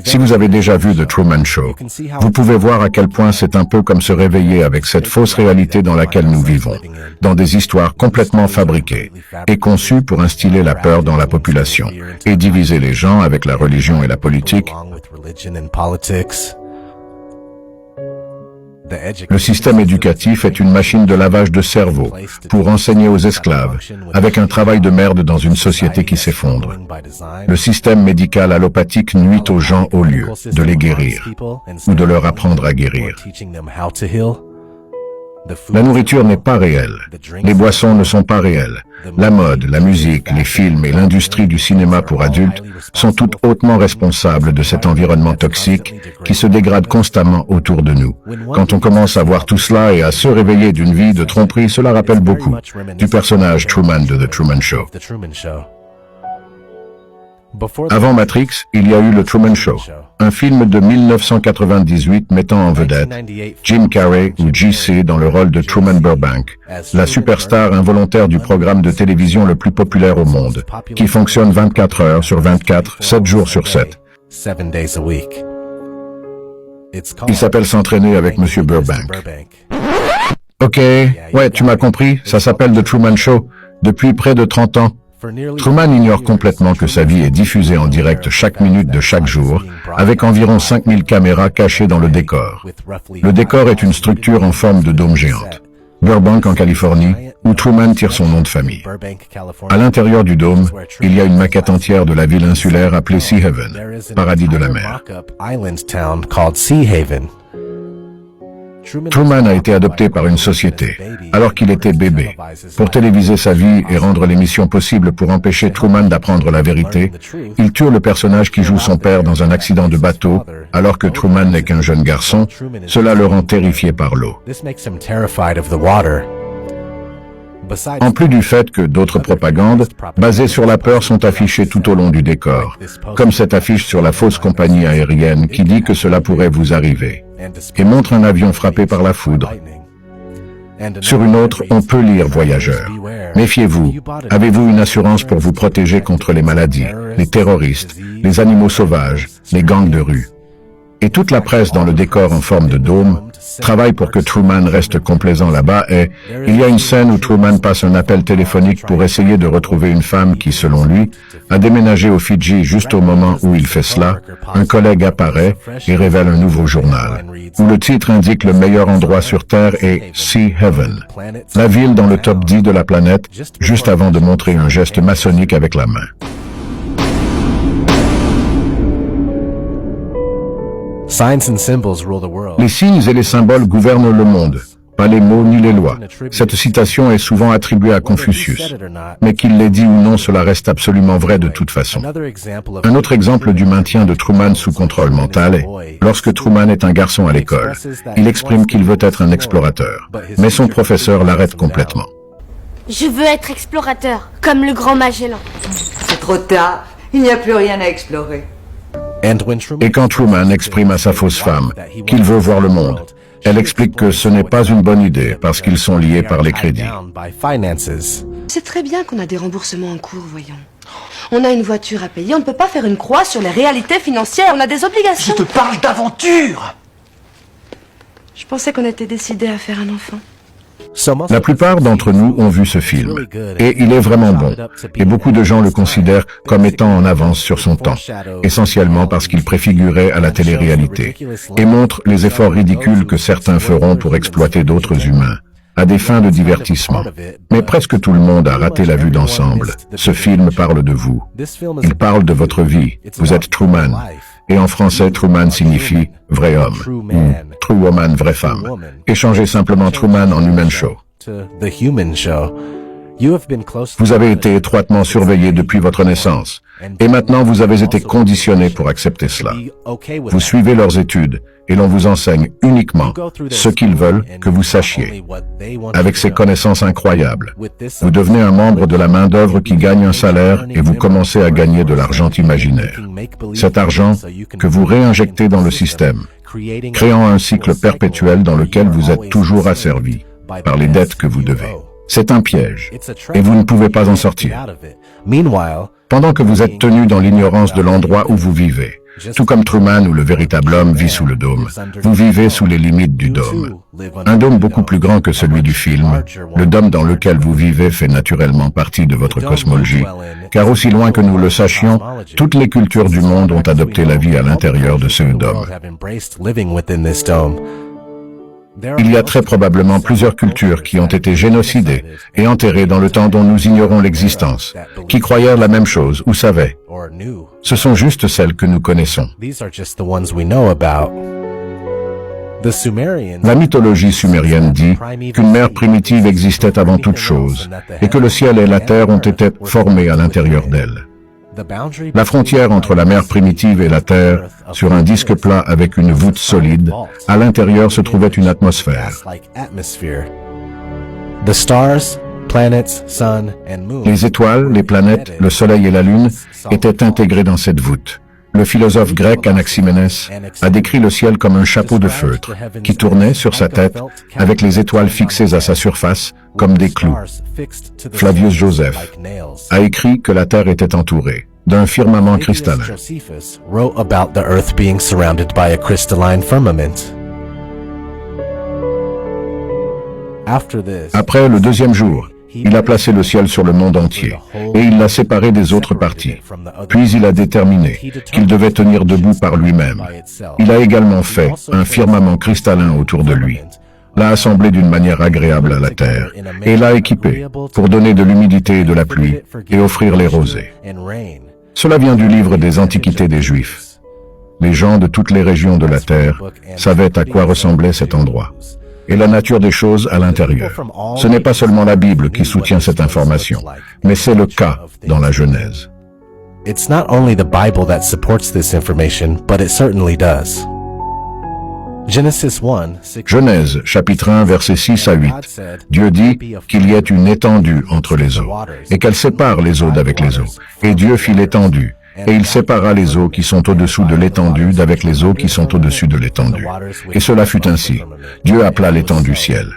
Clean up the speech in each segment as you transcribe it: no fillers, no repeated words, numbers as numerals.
Si vous avez déjà vu The Truman Show, vous pouvez voir à quel point c'est un peu comme se réveiller avec cette fausse réalité dans laquelle nous vivons, dans des histoires complètement fabriquées et conçues pour instiller la peur dans la population et diviser les gens avec la religion et la politique. Le système éducatif est une machine de lavage de cerveau pour enseigner aux esclaves, avec un travail de merde dans une société qui s'effondre. Le système médical allopathique nuit aux gens au lieu de les guérir ou de leur apprendre à guérir. La nourriture n'est pas réelle. Les boissons ne sont pas réelles. La mode, la musique, les films et l'industrie du cinéma pour adultes sont toutes hautement responsables de cet environnement toxique qui se dégrade constamment autour de nous. Quand on commence à voir tout cela et à se réveiller d'une vie de tromperie, cela rappelle beaucoup du personnage Truman de The Truman Show. Avant Matrix, il y a eu le Truman Show, un film de 1998 mettant en vedette Jim Carrey ou JC dans le rôle de Truman Burbank, la superstar involontaire du programme de télévision le plus populaire au monde, qui fonctionne 24 heures sur 24, 7 jours sur 7. Il s'appelle S'entraîner avec Monsieur Burbank. Ok, ouais, tu m'as compris, ça s'appelle The Truman Show, depuis près de 30 ans. Truman ignore complètement que sa vie est diffusée en direct chaque minute de chaque jour, avec environ 5000 caméras cachées dans le décor. Le décor est une structure en forme de dôme géante. Burbank en Californie, où Truman tire son nom de famille. À l'intérieur du dôme, il y a une maquette entière de la ville insulaire appelée Sea Haven, paradis de la mer. Truman a été adopté par une société, alors qu'il était bébé. Pour téléviser sa vie et rendre l'émission possible pour empêcher Truman d'apprendre la vérité, il tue le personnage qui joue son père dans un accident de bateau, alors que Truman n'est qu'un jeune garçon. Cela le rend terrifié par l'eau. En plus du fait que d'autres propagandes, basées sur la peur, sont affichées tout au long du décor, comme cette affiche sur la fausse compagnie aérienne qui dit que cela pourrait vous arriver, et montre un avion frappé par la foudre. Sur une autre, on peut lire « Voyageurs ». Méfiez-vous, avez-vous une assurance pour vous protéger contre les maladies, les terroristes, les animaux sauvages, les gangs de rue? Et toute la presse dans le décor en forme de dôme travaille pour que Truman reste complaisant là-bas et il y a une scène où Truman passe un appel téléphonique pour essayer de retrouver une femme qui, selon lui, a déménagé aux Fidji juste au moment où il fait cela. Un collègue apparaît et révèle un nouveau journal, où le titre indique le meilleur endroit sur Terre est Sea Haven, la ville dans le top 10 de la planète, juste avant de montrer un geste maçonnique avec la main. Les signes et les symboles gouvernent le monde, pas les mots ni les lois. Cette citation est souvent attribuée à Confucius, mais qu'il l'ait dit ou non, cela reste absolument vrai de toute façon. Un autre exemple du maintien de Truman sous contrôle mental est, lorsque Truman est un garçon à l'école, il exprime qu'il veut être un explorateur, mais son professeur l'arrête complètement. Je veux être explorateur, comme le grand Magellan. C'est trop tard, il n'y a plus rien à explorer. Et quand Truman exprime à sa fausse femme qu'il veut voir le monde, elle explique que ce n'est pas une bonne idée parce qu'ils sont liés par les crédits. C'est très bien qu'on a des remboursements en cours, voyons. On a une voiture à payer, on ne peut pas faire une croix sur les réalités financières, on a des obligations. Je te parle d'aventure! Je pensais qu'on était décidé à faire un enfant. La plupart d'entre nous ont vu ce film, et il est vraiment bon, et beaucoup de gens le considèrent comme étant en avance sur son temps, essentiellement parce qu'il préfigurait à la télé-réalité, et montre les efforts ridicules que certains feront pour exploiter d'autres humains, à des fins de divertissement. Mais presque tout le monde a raté la vue d'ensemble. Ce film parle de vous. Il parle de votre vie. Vous êtes Truman. Et en français, Truman signifie « vrai homme » ou « true woman », vraie femme. Échangez simplement Truman en Human Show. Vous avez été étroitement surveillé depuis votre naissance, et maintenant vous avez été conditionné pour accepter cela. Vous suivez leurs études, et l'on vous enseigne uniquement ce qu'ils veulent que vous sachiez. Avec ces connaissances incroyables, vous devenez un membre de la main-d'œuvre qui gagne un salaire et vous commencez à gagner de l'argent imaginaire. Cet argent que vous réinjectez dans le système, créant un cycle perpétuel dans lequel vous êtes toujours asservi par les dettes que vous devez. C'est un piège, et vous ne pouvez pas en sortir. Pendant que vous êtes tenu dans l'ignorance de l'endroit où vous vivez, Tout comme Truman ou le véritable homme vit sous le dôme, vous vivez sous les limites du dôme. Un dôme beaucoup plus grand que celui du film, le dôme dans lequel vous vivez fait naturellement partie de votre cosmologie, car aussi loin que nous le sachions, toutes les cultures du monde ont adopté la vie à l'intérieur de ce dôme. Il y a très probablement plusieurs cultures qui ont été génocidées et enterrées dans le temps dont nous ignorons l'existence, qui croyèrent la même chose ou savaient. Ce sont juste celles que nous connaissons. La mythologie sumérienne dit qu'une mer primitive existait avant toute chose et que le ciel et la terre ont été formés à l'intérieur d'elle. La frontière entre la mer primitive et la terre, sur un disque plat avec une voûte solide, à l'intérieur se trouvait une atmosphère. Les étoiles, les planètes, le soleil et la lune étaient intégrés dans cette voûte. Le philosophe grec Anaximénès a décrit le ciel comme un chapeau de feutre qui tournait sur sa tête avec les étoiles fixées à sa surface comme des clous. Flavius Joseph a écrit que la terre était entourée d'un firmament cristallin. Après le deuxième jour, il a placé le ciel sur le monde entier, et il l'a séparé des autres parties. Puis il a déterminé qu'il devait tenir debout par lui-même. Il a également fait un firmament cristallin autour de lui, l'a assemblé d'une manière agréable à la terre, et l'a équipé pour donner de l'humidité et de la pluie, et offrir les rosées. Cela vient du livre des Antiquités des Juifs. Les gens de toutes les régions de la terre savaient à quoi ressemblait cet endroit et la nature des choses à l'intérieur. Ce n'est pas seulement la Bible qui soutient cette information, mais c'est le cas dans la Genèse. It's not only the Bible that supports this information, but it certainly does. Genèse, chapitre 1, versets 6 à 8. Dieu dit qu'il y ait une étendue entre les eaux, et qu'elle sépare les eaux d'avec les eaux. Et Dieu fit l'étendue, et il sépara les eaux qui sont au-dessous de l'étendue d'avec les eaux qui sont au-dessus de l'étendue. Et cela fut ainsi. Dieu appela l'étendue ciel.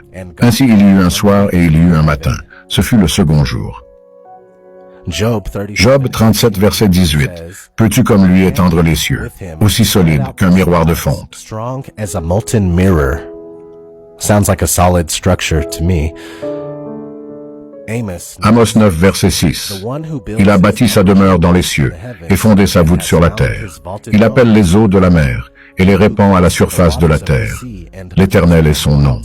Ainsi il y eut un soir et il y eut un matin. Ce fut le second jour. Job 37, verset 18. Peux-tu comme lui étendre les cieux, aussi solide qu'un miroir de fonte? Sounds like a solid structure to me. Amos 9, verset 6. Il a bâti sa demeure dans les cieux et fondé sa voûte sur la terre. Il appelle les eaux de la mer et les répand à la surface de la terre. L'Éternel est son nom.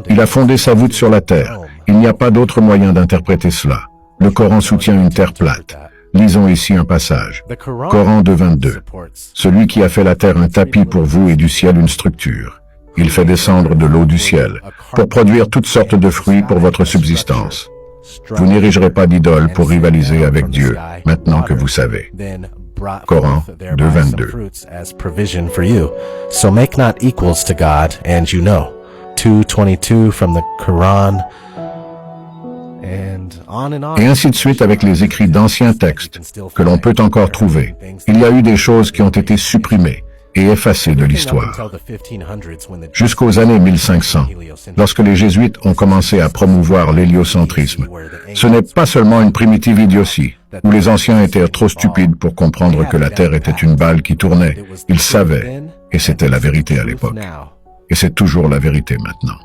Il a fondé sa voûte sur la terre. Il n'y a pas d'autre moyen d'interpréter cela. Le Coran soutient une terre plate. Lisons ici un passage. Coran 2.22. Celui qui a fait la terre un tapis pour vous et du ciel une structure. Il fait descendre de l'eau du ciel pour produire toutes sortes de fruits pour votre subsistance. Vous n'érigerez pas d'idole pour rivaliser avec Dieu, maintenant que vous savez. Coran 2.22. So make not equals to God, and you know. 2:22 from the Quran. Et ainsi de suite avec les écrits d'anciens textes que l'on peut encore trouver. Il y a eu des choses qui ont été supprimées et effacées de l'histoire. Jusqu'aux années 1500, lorsque les jésuites ont commencé à promouvoir l'héliocentrisme, ce n'est pas seulement une primitive idiotie, où les anciens étaient trop stupides pour comprendre que la Terre était une balle qui tournait. Ils savaient, et c'était la vérité à l'époque. Et c'est toujours la vérité maintenant.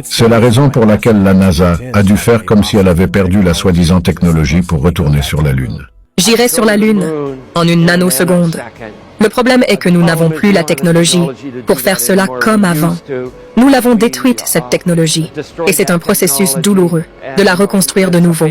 C'est la raison pour laquelle la NASA a dû faire comme si elle avait perdu la soi-disant technologie pour retourner sur la Lune. J'irai sur la Lune en une nanoseconde. Le problème est que nous n'avons plus la technologie pour faire cela comme avant. Nous l'avons détruite, cette technologie, et c'est un processus douloureux de la reconstruire de nouveau.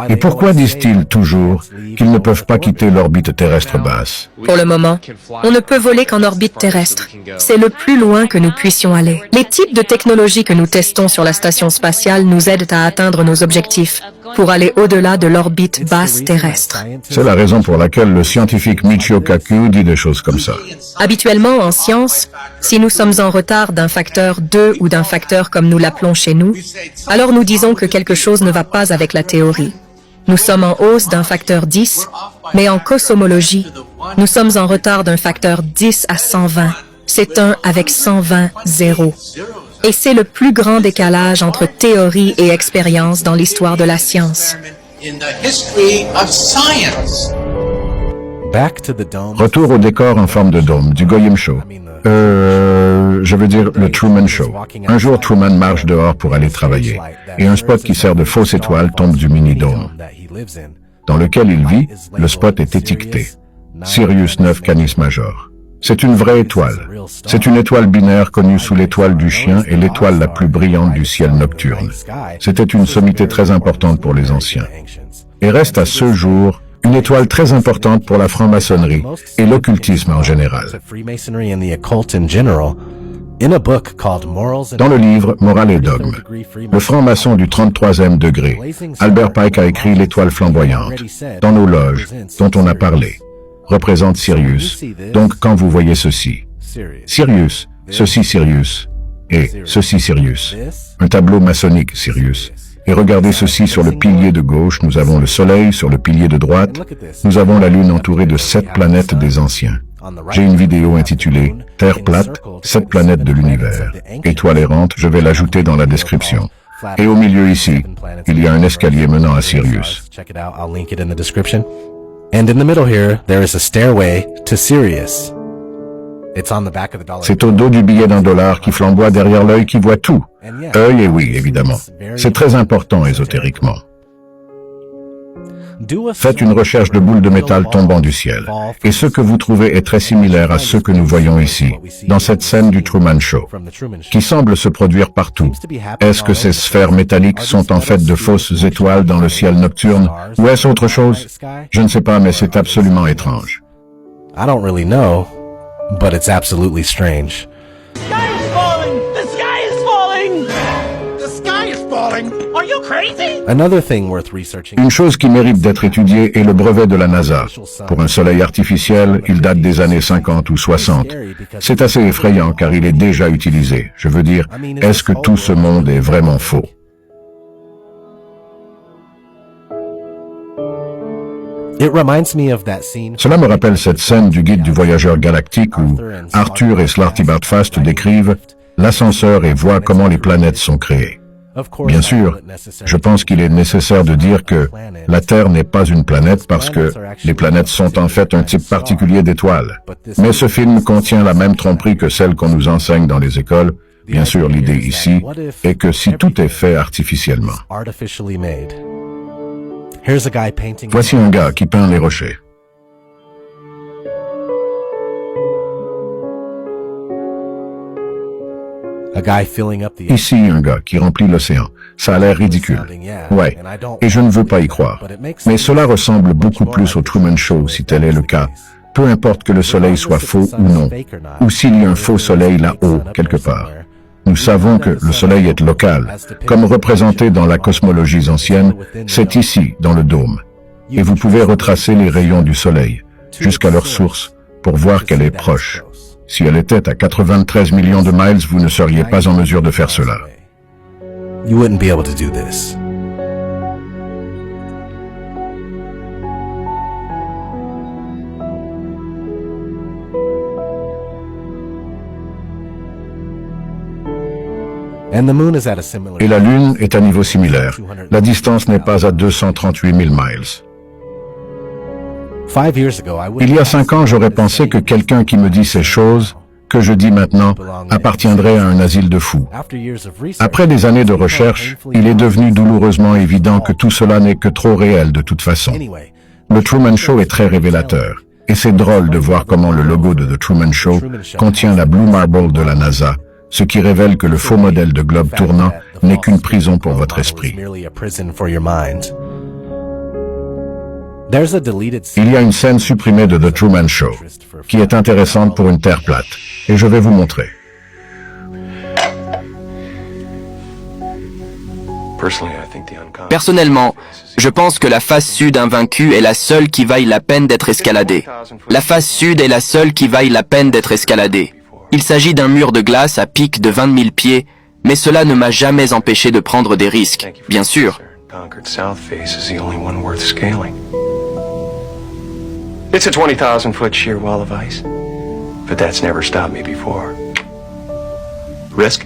Et pourquoi disent-ils toujours qu'ils ne peuvent pas quitter l'orbite terrestre basse? Pour le moment, on ne peut voler qu'en orbite terrestre. C'est le plus loin que nous puissions aller. Les types de technologies que nous testons sur la station spatiale nous aident à atteindre nos objectifs pour aller au-delà de l'orbite basse terrestre. C'est la raison pour laquelle le scientifique Michio Kaku dit des choses comme ça. Habituellement, en science, si nous sommes en retard d'un facteur 2 ou d'un facteur comme nous l'appelons chez nous, alors nous disons que quelque chose ne va pas avec la théorie. Nous sommes en hausse d'un facteur 10, mais en cosmologie, nous sommes en retard d'un facteur 10 à 120. C'est 1 avec 120, 0. Et c'est le plus grand décalage entre théorie et expérience dans l'histoire de la science. in the history of science. Back to the dome. Retour au décor en forme de dôme, du Goyim Show. Je veux dire le Truman Show. Un jour, Truman marche dehors pour aller travailler, et un spot qui sert de fausse étoile tombe du mini-dôme. Dans lequel il vit, le spot est étiqueté Sirius 9 Canis Major. C'est une vraie étoile. C'est une étoile binaire connue sous l'étoile du chien et l'étoile la plus brillante du ciel nocturne. C'était une sommité très importante pour les anciens. Et reste à ce jour une étoile très importante pour la franc-maçonnerie et l'occultisme en général. Dans le livre Morale et dogme, le franc-maçon du 33e degré, Albert Pike a écrit l'étoile flamboyante, dans nos loges, dont on a parlé, représente Sirius. Donc quand vous voyez ceci, Sirius, ceci Sirius, et ceci Sirius, un tableau maçonnique Sirius, et regardez ceci sur le pilier de gauche, nous avons le Soleil, sur le pilier de droite, nous avons la Lune entourée de 7 planètes des anciens. J'ai une vidéo intitulée « Terre plate, 7 planètes de l'univers ». Étoile errante, je vais l'ajouter dans la description. Et au milieu ici, il y a un escalier menant à Sirius. And in the middle here, there is a stairway to Sirius. C'est au dos du billet d'$1 qui flamboie derrière l'œil qui voit tout. Œil et oui, évidemment. C'est très important ésotériquement. Faites une recherche de boules de métal tombant du ciel. Et ce que vous trouvez est très similaire à ce que nous voyons ici, dans cette scène du Truman Show, qui semble se produire partout. Est-ce que ces sphères métalliques sont en fait de fausses étoiles dans le ciel nocturne, ou est-ce autre chose? Je ne sais pas, mais c'est absolument étrange. I don't really know, but it's absolutely strange. The sky is falling! The sky is falling! The sky is falling. Are you crazy? Another thing worth researching. Une chose qui mérite d'être étudiée est le brevet de la NASA. Pour un soleil artificiel, il date des années 50 ou 60. C'est assez effrayant car il est déjà utilisé. Je veux dire, est-ce que tout ce monde est vraiment faux? It reminds me of that scene. Cela me rappelle cette scène du guide du voyageur galactique où Arthur et Slartibartfast décrivent l'ascenseur et voient comment les planètes sont créées. Bien sûr, je pense qu'il est nécessaire de dire que la Terre n'est pas une planète parce que les planètes sont en fait un type particulier d'étoiles. Mais ce film contient la même tromperie que celle qu'on nous enseigne dans les écoles. Bien sûr, l'idée ici est que si tout est fait artificiellement. Voici un gars qui peint les rochers. Ici, un gars qui remplit l'océan. Ça a l'air ridicule. Ouais, et je ne veux pas y croire. Mais cela ressemble beaucoup plus au Truman Show si tel est le cas. Peu importe que le soleil soit faux ou non, ou s'il y a un faux soleil là-haut, quelque part. Nous savons que le soleil est local. Comme représenté dans la cosmologie ancienne, c'est ici, dans le dôme. Et vous pouvez retracer les rayons du soleil, jusqu'à leur source, pour voir qu'elle est proche. Si elle était à 93 millions de miles, vous ne seriez pas en mesure de faire cela. You wouldn't be able to do this. And the moon is at a similar. Et la Lune est à niveau similaire. La distance n'est pas à 238 000 miles. 5 years ago, I would. Il y a 5 ans, j'aurais pensé que quelqu'un qui me dit ces choses, que je dis maintenant, appartiendrait à un asile de fous. Après des années de recherche, il est devenu douloureusement évident que tout cela n'est que trop réel de toute façon. Le Truman Show est très révélateur. Et c'est drôle de voir comment le logo de The Truman Show contient la Blue Marble de la NASA, ce qui révèle que le faux modèle de globe tournant n'est qu'une prison pour votre esprit. Il y a une scène supprimée de The Truman Show, qui est intéressante pour une Terre plate, et je vais vous montrer. Personnellement, je pense que la face sud invaincue est la seule qui vaille la peine d'être escaladée. La face sud est la seule qui vaille la peine d'être escaladée. Il s'agit d'un mur de glace à pic de 20 000 pieds, mais cela ne m'a jamais empêché de prendre des risques, bien sûr. It's a 20,000-foot sheer wall of ice, but that's never stopped me before. Risk?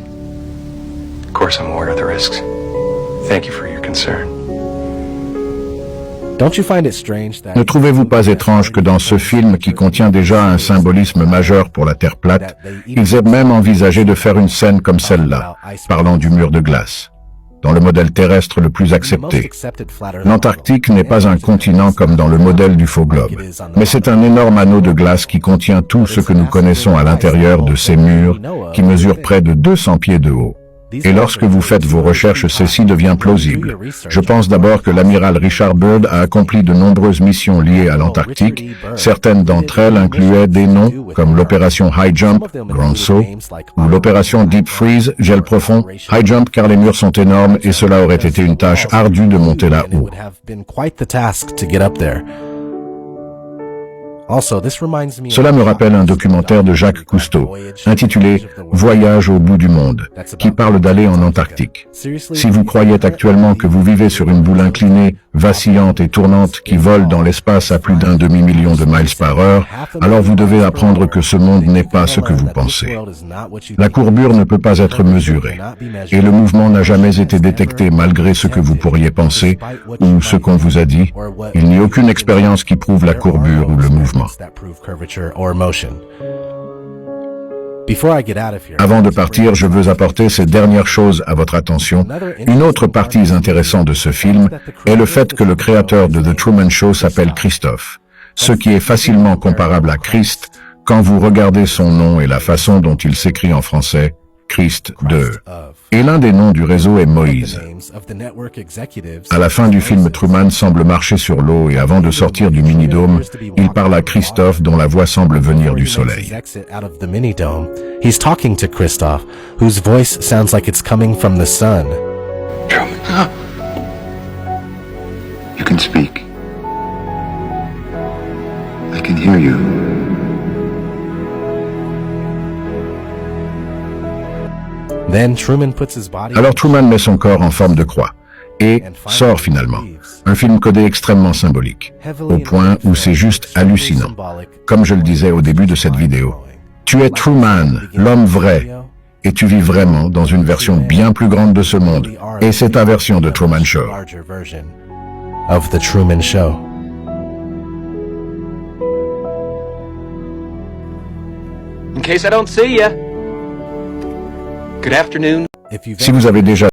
Of course I'm aware of the risks. Thank you for your concern. Don't you find it strange that Ne trouvez-vous pas étrange que dans ce film qui contient déjà un symbolisme majeur pour la Terre plate, ils aient même envisagé de faire une scène comme celle-là, parlant du mur de glace, dans le modèle terrestre le plus accepté? L'Antarctique n'est pas un continent comme dans le modèle du faux globe, mais c'est un énorme anneau de glace qui contient tout ce que nous connaissons à l'intérieur de ces murs qui mesurent près de 200 pieds de haut. Et lorsque vous faites vos recherches, ceci devient plausible. Je pense d'abord que l'amiral Richard Byrd a accompli de nombreuses missions liées à l'Antarctique. Certaines d'entre elles incluaient des noms comme l'opération High Jump, Grand Saut, ou l'opération Deep Freeze, Gel Profond. High Jump car les murs sont énormes et cela aurait été une tâche ardue de monter là-haut. Cela me rappelle un documentaire de Jacques Cousteau, intitulé « Voyage au bout du monde », qui parle d'aller en Antarctique. Si vous croyez actuellement que vous vivez sur une boule inclinée, vacillante et tournante qui vole dans l'espace à plus d'un demi-million de miles par heure, alors vous devez apprendre que ce monde n'est pas ce que vous pensez. La courbure ne peut pas être mesurée, et le mouvement n'a jamais été détecté malgré ce que vous pourriez penser ou ce qu'on vous a dit. Il n'y a aucune expérience qui prouve la courbure ou le mouvement. Avant de partir, je veux apporter ces dernières choses à votre attention. Une autre partie intéressante de ce film est le fait que le créateur de The Truman Show s'appelle Christophe, ce qui est facilement comparable à Christ quand vous regardez son nom et la façon dont il s'écrit en français, Christ de. Et l'un des noms du réseau est Moïse. À la fin du film, Truman semble marcher sur l'eau et avant de sortir du mini-dôme, il parle à Christophe dont la voix semble venir du soleil. He's talking to Christoph, whose voice sounds like it's coming from the sun. Truman, you can speak. I can hear you. Alors Truman met son corps en forme de croix et sort finalement. Un film codé extrêmement symbolique, au point où c'est juste hallucinant. Comme je le disais au début de cette vidéo, tu es Truman, l'homme vrai, et tu vis vraiment dans une version bien plus grande de ce monde. Et c'est ta version de Truman Show. Of the Truman Show. In case I don't see ya. Good afternoon. Si vous avez déjà